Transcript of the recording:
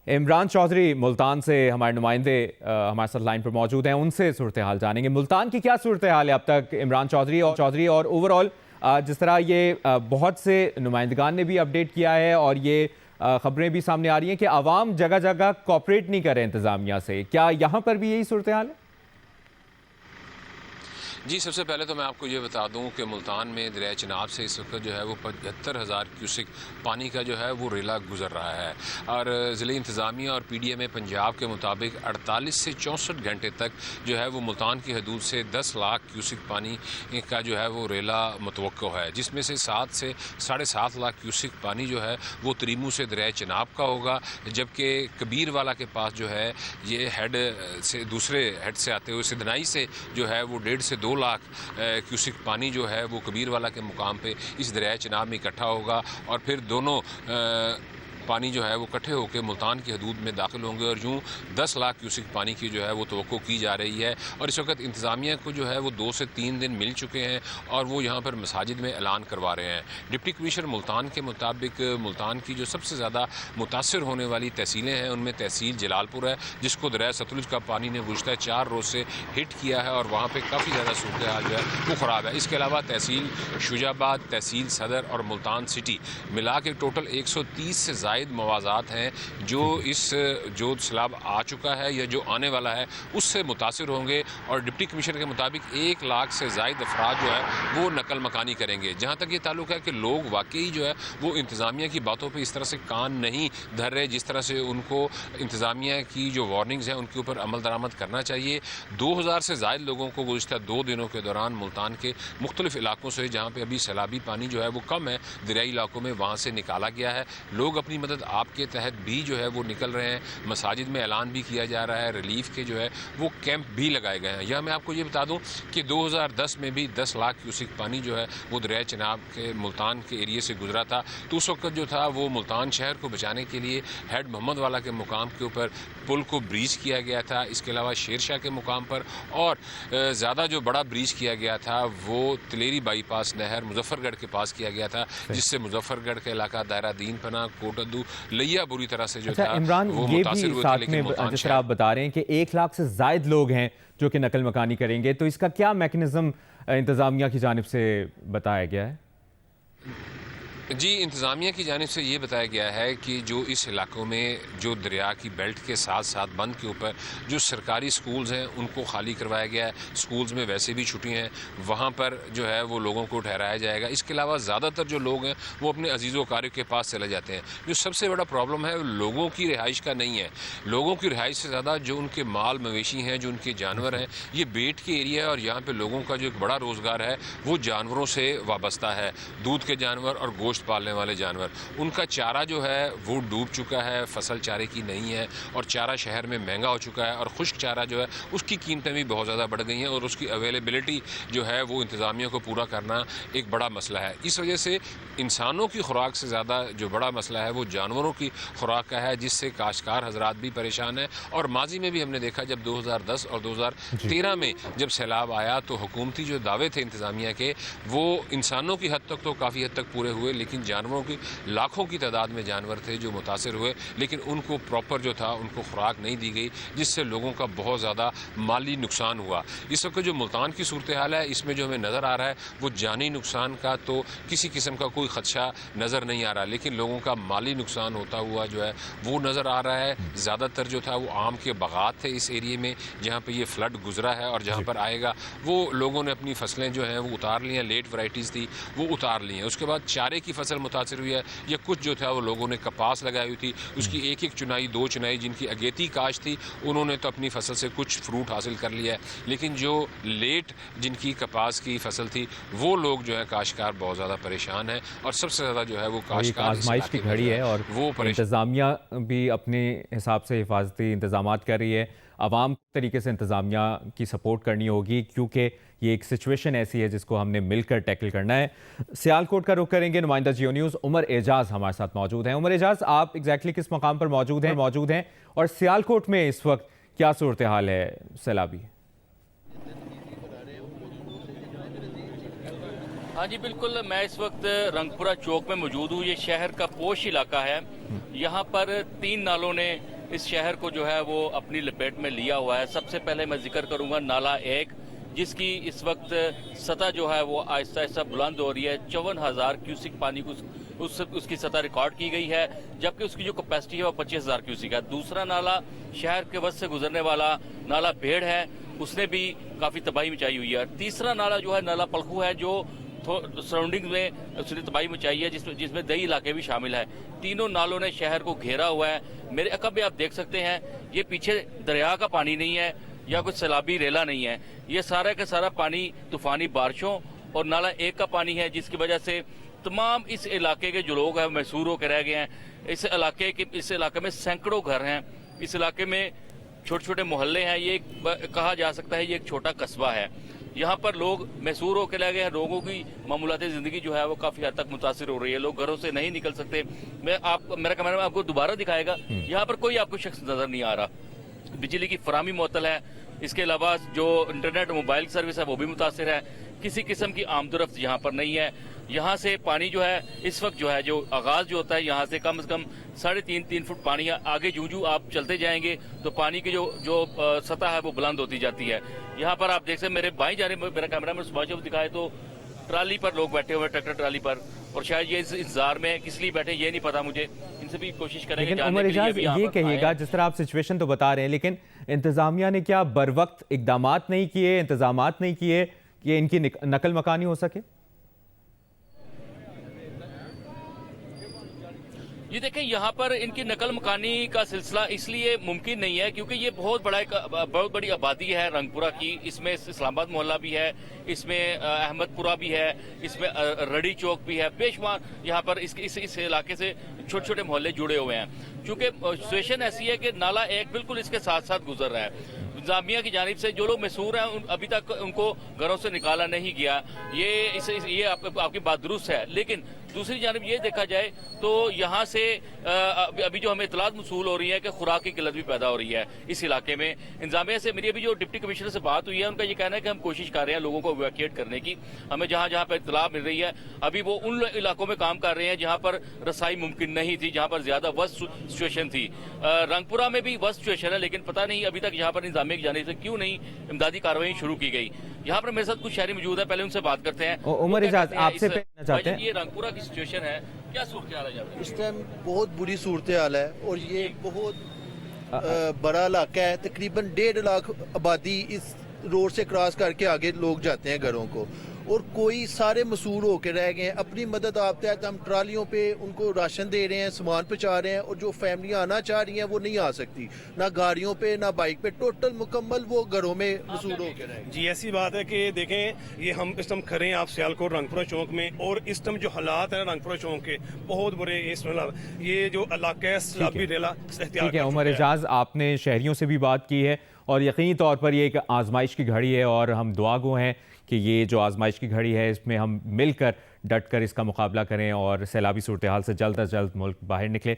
इमरान चौधरी मुल्तान से हमारे नुमाइंदे हमारे साथ लाइन पर मौजूद हैं, उनसे सूरत हाल जानेंगे। मुल्तान की क्या सूरत हाल है अब तक इमरान चौधरी और ओवरऑल जिस तरह ये बहुत से नुमाइंदगान ने भी अपडेट किया है और ये खबरें भी सामने आ रही हैं कि आवाम जगह जगह कोऑपरेट नहीं कर रहे इंतजामिया से, क्या यहाँ पर भी यही सूरत हाल है? जी, सबसे पहले तो मैं आपको ये बता दूं कि मुल्तान में दरिया चिनाब से इस वक्त जो है वो 75,000 क्यूसिक पानी का जो है वो रेला गुजर रहा है और ज़िले इंतज़ामिया और PDMA पंजाब के मुताबिक 48 से 64 घंटे तक जो है वो मुल्तान की हदूद से 10 लाख क्यूसिक पानी का जो है वो रेला मुतवक्को है, जिसमें से 7 से 7.5 लाख क्यूसिक पानी जो है वो तरीमू से दरिया चिनाब का होगा, जबकि कबीर वाला के पास जो है ये हेड से दूसरे हेड से आते हुए सिदनाई से जो है वो 1.5 से 2 लाख क्यूसिक पानी जो है वो कबीर वाला के मुकाम पे इस दरिया चिनाब में इकट्ठा होगा और फिर दोनों पानी जो है वो इकट्ठे होकर मुल्तान की हदूद में दाखिल होंगे और यूँ 10 लाख क्यूसिक पानी की जो है वो तवक्को की जा रही है। और इस वक्त इंतज़ामिया को जो है वो 2 से 3 दिन मिल चुके हैं और वो यहाँ पर मसाजिद में ऐलान करवा रहे हैं। डिप्टी कमिश्नर मुल्तान के मुताबिक मुल्तान की जो सबसे ज़्यादा मुतासर होने वाली तहसीलें हैं उनमें तहसील जलालपुर है, जिसको दरिया सतलुज का पानी ने गुज़श्ता 4 रोज़ से हिट किया है और वहाँ पर काफ़ी ज़्यादा सूरत हाल जो है वो ख़राब है। इसके अलावा तहसील शुजाबाद, तहसील सदर और मुल्तान सिटी मिला के टोटल 130 से मवाज़ात हैं जो इस जो सैलाब आ चुका है या जो आने वाला है उससे मुतासिर होंगे और डिप्टी कमिश्नर के मुताबिक 1 लाख से ज़ायद अफराद जो है वो नकल मकानी करेंगे। जहाँ तक ये ताल्लुक है कि लोग वाकई जो है वो इंतज़ामिया की बातों पर इस तरह से कान नहीं धर रहे जिस तरह से उनको इंतज़ामिया की जो वार्निंग्स हैं उनके ऊपर अमल दरामद करना चाहिए। 2000 से ज़ायद लोगों को गुज़श्ता 2 दिनों के दौरान मुल्तान के मुख्तलिफ इलाकों से जहाँ पर अभी सैलाबी पानी जो है वो कम है दरियाई इलाकों में वहाँ से निकाला गया है। लोग अपनी मदद आपके तहत भी जो है वो निकल रहे हैं, मसाजिद में ऐलान भी किया जा रहा है, रिलीफ के जो है वो कैंप भी लगाए गए हैं। यह मैं आपको ये बता दूं कि 2010 में भी 10 लाख क्यूसिक पानी जो है वो दरिया चिनाब के मुल्तान के एरिए से गुजरा था, तो उस वक्त जो था वो मुल्तान शहर को बचाने के लिए हेड मोहम्मद वाला के मुकाम के ऊपर पुल को ब्रीच किया गया था। इसके अलावा शेरशाह के मुकाम पर और ज़्यादा जो बड़ा ब्रीच किया गया था वो तलेरी बाईपास नहर मुजफ्फरगढ़ के पास किया गया था, जिससे मुजफ्फरगढ़ का इलाका दायरा दीन पना कोटद्दू लिया बुरी तरह से जो था इमरान, वो ये भी साथ में जिस तरह आप बता रहे हैं कि 1 लाख से जायद लोग हैं जो कि नकल मकानी करेंगे, तो इसका क्या मैकेनिज्म इंतजामिया की जानिब से बताया गया है? जी, इंतज़ामिया की जानिब से ये बताया गया है कि जो इस इलाकों में जो दरिया की बेल्ट के साथ साथ बंद के ऊपर जो सरकारी स्कूल्स हैं उनको खाली करवाया गया है। स्कूल्स में वैसे भी छुट्टियां हैं, वहाँ पर जो है वो लोगों को ठहराया जाएगा। इसके अलावा ज़्यादातर जो लोग हैं वो अपने अजीज़ व क़ारिब के पास चले जाते हैं। जो सबसे बड़ा प्रॉब्लम है लोगों की रिहाइश का नहीं है, लोगों की रिहाइश से ज़्यादा जो उनके माल मवेशी हैं, जो उनके जानवर हैं, ये बेट के एरिया है और यहाँ पर लोगों का जो एक बड़ा रोज़गार है वो जानवरों से वाबस्ता है। दूध के जानवर और गोश्त पालने वाले जानवर, उनका चारा जो है वो डूब चुका है, फसल चारे की नहीं है और चारा शहर में महंगा हो चुका है और खुश्क चारा जो है उसकी कीमतें भी बहुत ज़्यादा बढ़ गई हैं और उसकी अवेलेबिलिटी जो है वो इंतज़ामिया को पूरा करना एक बड़ा मसला है। इस वजह से इंसानों की खुराक से ज़्यादा जो बड़ा मसला है वो जानवरों की खुराक का है, जिससे काश्तकार हजरात भी परेशान है। और माजी में भी हमने देखा जब 2010 और 2013 में जब सैलाब आया तो हुकूमती जो दावे थे इंतज़ामिया के वो इंसानों की हद तक तो काफ़ी हद तक पूरे हुए, लेकिन जानवरों की लाखों की तादाद में जानवर थे जो मुतासिर हुए, लेकिन उनको प्रॉपर जो था उनको खुराक नहीं दी गई, जिससे लोगों का बहुत ज़्यादा माली नुकसान हुआ। इस वक्त जो मुल्तान की सूरत हाल है इसमें जो हमें नज़र आ रहा है वो जानी नुकसान का तो किसी किस्म का कोई खदशा नज़र नहीं आ रहा, लेकिन लोगों का माली नुकसान होता हुआ जो है वो नज़र आ रहा है। ज़्यादातर जो था वो आम के बागात थे इस एरिए में जहाँ पर ये फ्लड गुजरा है और जहाँ पर आएगा वो लोगों ने अपनी फसलें जो हैं वो उतार ली हैं, लेट वैराइटीज़ थी वो उतार ली हैं। उसके बाद चारे की फसल मुतासिर हुई है, या कुछ जो था वो लोगों ने कपास लगाई हुई थी, उसकी एक एक चुनाई 2 चुनाई जिनकी अगेती काश थी उन्होंने तो अपनी फसल से कुछ फ्रूट हासिल कर लिया है, लेकिन जो लेट जिनकी कपास की फसल थी वो लोग जो है काश्तकार बहुत ज़्यादा परेशान है और सबसे ज़्यादा जो है वो काश्तकार आजमाइश की घड़ी है और वो इंतज़ामिया भी अपने हिसाब से हिफाजती इंतजाम कर रही है। आवाम तरीके से इंतज़ामिया की सपोर्ट करनी होगी क्योंकि ये एक सिचुएशन ऐसी है जिसको हमने मिलकर टैकल करना है। सियालकोट का रुख करेंगे, नुमाइंदा जियो न्यूज़ उमर एजाज हमारे साथ मौजूद हैं। उमर एजाज, आप एग्जैक्टली किस मकाम पर मौजूद हैं और सियालकोट में इस वक्त क्या सूरत हाल है सैलाबी? हाँ जी बिल्कुल, मैं इस वक्त रंगपुरा चौक में मौजूद हूँ। ये शहर का पोश इलाका है। यहाँ पर 3 नालों ने इस शहर को जो है वो अपनी लपेट में लिया हुआ है। सबसे पहले मैं जिक्र करूंगा नाला 1, जिसकी इस वक्त सतह जो है वो आहिस्ता आहिस्ता बुलंद हो रही है। 54,000 क्यूसिक पानी को उसकी सतह रिकॉर्ड की गई है, जबकि उसकी जो कैपेसिटी है वो 25,000 क्यूसिक है। दूसरा नाला शहर के वस्त से गुजरने वाला नाला भेड़ है, उसने भी काफ़ी तबाही मचाई हुई है। तीसरा नाला जो है नाला पलखू है, जो सराउंडिंग में उसने तबाही मचाई है, जिसमें दही इलाके भी शामिल है। तीनों नालों ने शहर को घेरा हुआ है। मेरे अकब में आप देख सकते हैं, ये पीछे दरिया का पानी नहीं है या कुछ सैलाबी रेला नहीं है, ये सारा का सारा पानी तूफानी बारिशों और नाला 1 का पानी है, जिसकी वजह से तमाम इस इलाके के जो लोग हैं मैसूर होकर रह गए हैं। इस इलाके में सैकड़ों घर हैं, इस इलाके में छोटे छोटे मोहल्ले हैं। ये कहा जा सकता है ये एक छोटा कस्बा है। यहाँ पर लोग मैसूर होकर रह गए हैं। लोगों की मामूलाती ज़िंदगी जो है वो काफ़ी हद तक मुतासिर हो रही है। लोग घरों से नहीं निकल सकते। मेरा कैमरा आपको दोबारा दिखाएगा। यहाँ पर कोई आपको शख्स नज़र नहीं आ रहा। बिजली की फराहमी मुअत्तल है। इसके अलावा जो इंटरनेट मोबाइल सर्विस है वो भी मुतासिर है। किसी किस्म की आमदोरफ्त यहाँ पर नहीं है। यहाँ से पानी जो है इस वक्त जो है जो आगाज़ जो होता है यहाँ से कम 3.5 फुट पानी है। आगे जूं आप चलते जाएंगे तो पानी की जो सतह है वो बुलंद होती जाती है। यहाँ पर आप देख सकते मेरे बाईं जानिब मेरा कैमरा में सुभाष दिखाए तो ट्राली पर लोग बैठे हुए, ट्रैक्टर ट्राली पर, और शायद ये इस इंतजार में किस लिए बैठे ये नहीं पता मुझे। इनसे भी कोशिश करेंगे। लेकिन उमर इजाज ये कहिएगा, जिस तरह आप सिचुएशन तो बता रहे हैं, लेकिन इंतजामिया ने क्या बर वक्त इकदामात नहीं किए, इंतजामात नहीं किए कि इनकी नकल मकानी हो सके? ये देखें, यहाँ पर इनकी नकल मकानी का सिलसिला इसलिए मुमकिन नहीं है क्योंकि ये बहुत बड़ी आबादी है रंगपुरा की। इसमें इस्लामाबाद मोहल्ला भी है, इसमें अहमदपुरा भी है, इसमें रड़ी चौक भी है। बेशुमार यहाँ पर इस इलाके से छोटे छोटे मोहल्ले जुड़े हुए हैं। चूंकि सिचुएशन ऐसी है कि नाला 1 बिल्कुल इसके साथ साथ गुजर रहा है। इंतजामिया की जानिब से जो लोग मैसूर हैं अभी तक उनको घरों से निकाला नहीं गया। ये आपकी बात दुरुस्त है, लेकिन दूसरी जानिब ये देखा जाए तो यहाँ से अभी जो हमें इतलात मसूल हो रही है कि खुराक की किल्लत भी पैदा हो रही है इस इलाके में। इंतजामिया से मेरी अभी जो डिप्टी कमिश्नर से बात हुई है, उनका ये कहना है कि हम कोशिश कर रहे हैं लोगों को इवैक्यूएट करने की। हमें जहाँ जहाँ पर इतला मिल रही है अभी वो उन इलाकों में काम कर रहे हैं जहाँ पर रसाई मुमकिन नहीं थी, जहाँ पर ज्यादा वर्स्ट सिचुएशन थी। रंगपुरा में भी वर्स्ट सिचुएशन है, लेकिन पता नहीं अभी तक यहाँ पर इंतजामिया की जानिब से क्यों नहीं इमदादी कार्रवाई शुरू की गई। यहाँ पर मेरे साथ कुछ शहरी मौजूद है, पहले उनसे बात करते हैं। उमर इजाज आपसे पूछना चाहते हैं, ये रंगपुरा की सिचुएशन है, क्या सूरत हाल है? इस टाइम बहुत बुरी सूरत हाल है और ये बहुत बड़ा इलाका है। तकरीबन 1.5 लाख आबादी इस रोड से क्रॉस करके आगे लोग जाते हैं घरों को, और कोई सारे मसूर होकर रह गए हैं। अपनी मदद आप तहत हम ट्रालियों पे उनको राशन दे रहे हैं, सामान पहुंचा रहे हैं, और जो फैमिलियां आना चाह रही हैं वो नहीं आ सकती, ना गाड़ियों पे ना बाइक पे, टोटल मुकम्मल वो घरों में मसूर होकर रह गए। जी ऐसी बात है कि देखें, ये हम इस टाइम खड़े हैं आप सियालकोट रंगपुरा चौक में, और इस टाइम जो हालात है रंगपुरा चौक के बहुत बुरे। ये जो इलाका है सैलाबी रेला। ठीक है उमर इजाज, आपने शहरियों से भी बात की है और यकीनी तौर पर ये एक आजमाइश की घड़ी है, और हम दुआगो हैं कि ये जो आजमाइश की घड़ी है इसमें हम मिलकर डट कर इसका मुकाबला करें और सैलाबी सूरत हाल से जल्द अज जल्द मुल्क बाहर निकले।